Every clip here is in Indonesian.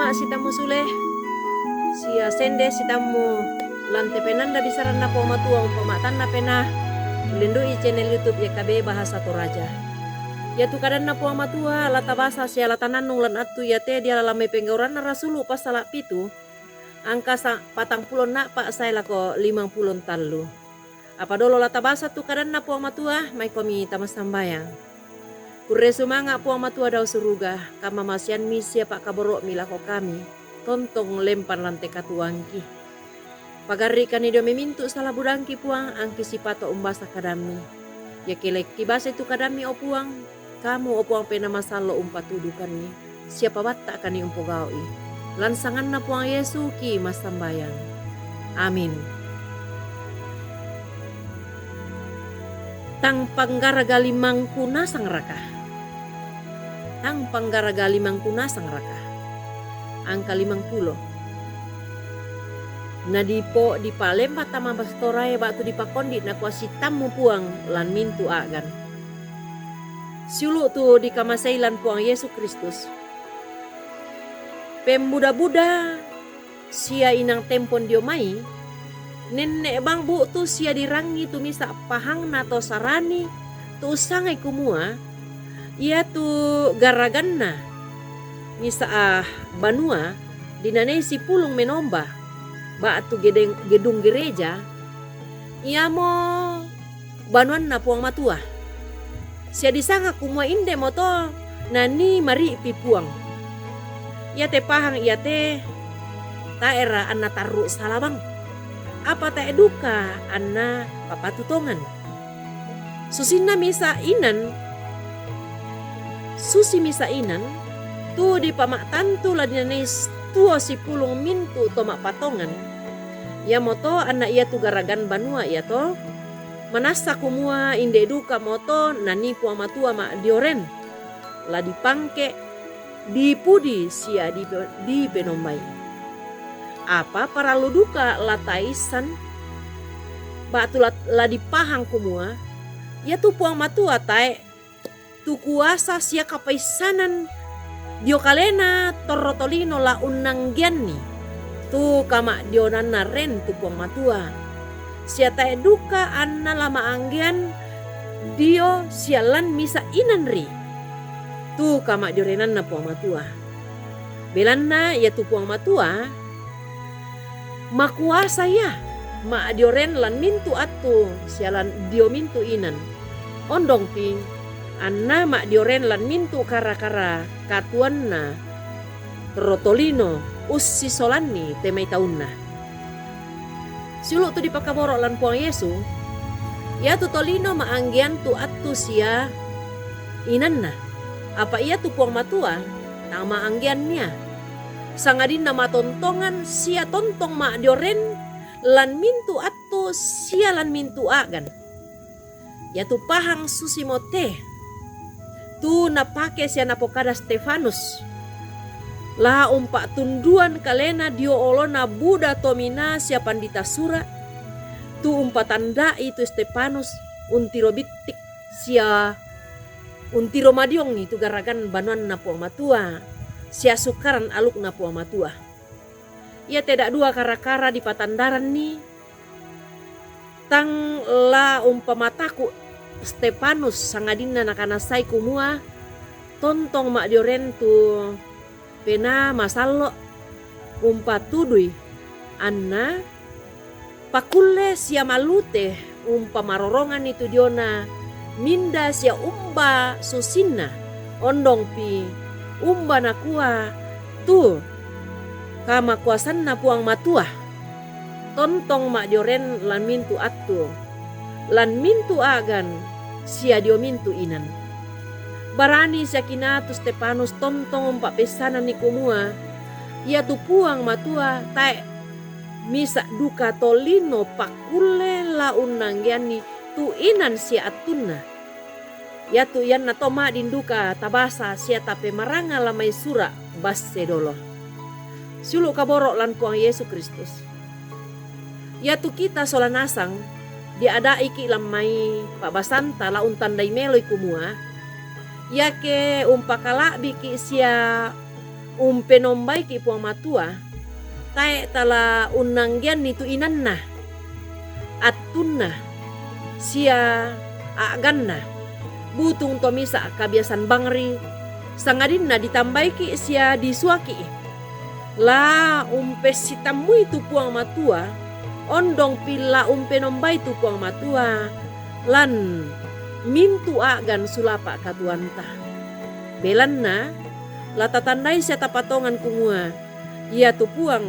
ma sitamu sule sia sende sitamu lante penanda bisaran na po matua umpamatan na pena lindui channel YouTube YKB Bahasa Toraja. Ya tu kadan na po matua lata basa sia latanan nung lan atu ya te dia lalame penggauran na rasulu pasala pitu angka patang pulon na pa saya lako 50 talu. Apa dolo lata basa tu kadan na po matua may komi tamas tambayang. Kure sumanga po matua daw suruga kama masyan mi siapa kaboro milako kami tontong lempan lante katuangki. Pagari kanido memintu salah budangki puang angki sipato umbasa kadami. Ya kelek kibasa itu kadami opuang kamu opuang pena masalo umpatudukan ni. Siapa batta kani umpogao i. Lansangan na puang Yesu ki mas sambayang. Amin. Tang panggaragali mangkuna sang raka. Tang panggaragali mangkuna sang raka. Angka 50. Na di palem patama pastorai batu di pakondi na kuasi tamu puang lan mintu agan. Siulu tu di kamasailan puang Yesus Kristus. Pembuda-buda sia inang tempon dio mai. Nenek bang bu tu sia dirangi tu misa pahang nato sarani tu sangai kumua. Ia tu garaganna misa banua dinanesi pulung menomba. Batu gedung gereja ia mo banuan na puang matua sia disanga kumua inde moto nani mari pipuang ia te pahang ia te taera anna taru salabang apa ta eduka anna papatutongan susina misa inan susi misa inan tu di pamak tantu ladinanis tuo si pulung mintu tomak patongan ya moto anak ia tu garagan banua ia to manasa kumua inde duka moto nani puang matua ma dioren la dipangke dipudi sia di penombai apa para luduka lataisan batu la dipahang kumua ia tu puang matua tae tu kuasa sia kapaisanan dio kalena torrotolino la unanggianni tu kama dionan na ren tu puang matua sia tae duka anna lama anggian dio sialan misa inanri tu kama diorenan na puang matua belanna ya tu puang matua makuasa ya ma dioren lan mintu atu sialan dio mintu inan ondong pi anna mak dioren lan mintu kara-kara katuan na rotolino ussi solanni temai taunna. Siulu tu dipakaboro lan puang Yesu ya tu tolino maanggian tu atu sia inanna apa ia tu puang matua tang maanggiannya sangadin nama tontongan sia tontong mak dioren lan mintu atu sia lan mintu agan ya tu pahang susimote tu napake sia napokada Stefanus la umpak tunduan kalena dio olona Buddha tomina sia pandita sura tu umpat tanda itu Stefanus untiro bitik sia untiro madiong ni tu garagan banuan na puang matua sia sukaran aluk na puang matua ia tidak dua kara-kara di patandaran ni tang la umpamataku Stefanus sangadina nakanasai kumua tontong mak dioren tu pena masalo umpa tudui anna pakule sia malute umpa marorongan itu diona minda sia umba susina ondong pi umba nakua tu kama kuasan na puang matua tontong mak dioren lan mintu atu lan mintu agan sia dio mintu inan barani sia kinatu Stefanus tontong umpak pesanan ni kumua ia tu puang matua tae misa duka tolino pakule la unanggiani tu inan sia atunna ya tu yan na toma dinduka tabasa sia tape maranga lamai sura basse dolo siulu kaboro lan puang Yesus Kristus ya tu kita solanasang diada iki lamai pak basanta la untandai meloi kumua ya ke umpakala biki sia Penombai ki puang matua, tae tala unanggian itu inanna, atunna, sia aganna, butung tomisa kabiasan bangri, sangadinna ditambai ki sia disuaki. La sitamu itu puang matua, ondong pila penombai itu puang matua, lan mintu agan sulapa katuanta. Belanna, lata tandai siya tapatongan kumua, ia tu puang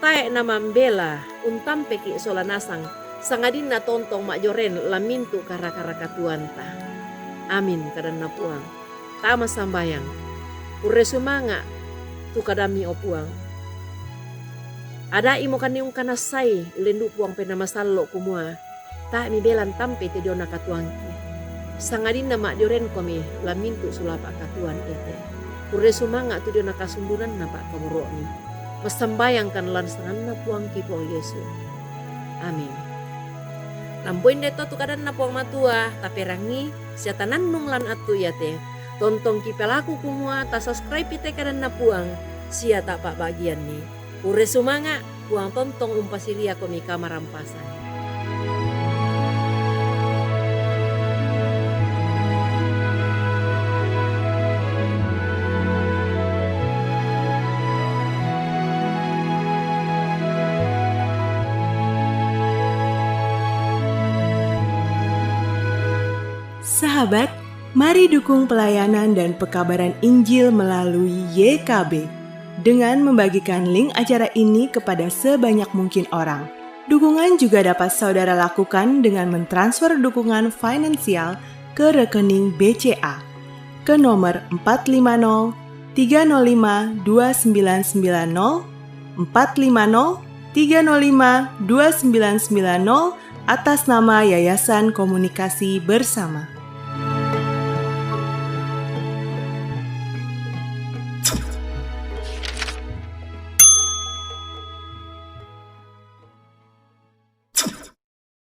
tae nama mbela untampe ki solanasang sangadin na tontong majoren lamintu kara-kara katuanta. Amin kadana puang. Tama sambayang. Ure sumanga tu kadami o puang. Ada imo kaniung kanasay lendu puang penamasalo kumua. Tae mi belan tampe te diona katuangki. Sangadin na majoren kami lamintu sulapa katuan ete. Ure sumanga tu diona kasunduran na pak kamuroni. Masambayangkan lansangan na puang kipo Yesu. Amin. Lampuin deto tu kadan na puang matua, tapi rangi siya tanan nung lan atu yate. Tontong kipelaku kumua ta subscribe ite kadan na puang, siya tak pak bagian ni. Ure sumanga puang tontong umpasiria komi kamarampasan. Sahabat, mari dukung pelayanan dan pekabaran Injil melalui YKB dengan membagikan link acara ini kepada sebanyak mungkin orang. Dukungan juga dapat saudara lakukan dengan mentransfer dukungan finansial ke rekening BCA ke nomor 450 305 2990 450 305 2990 atas nama Yayasan Komunikasi Bersama.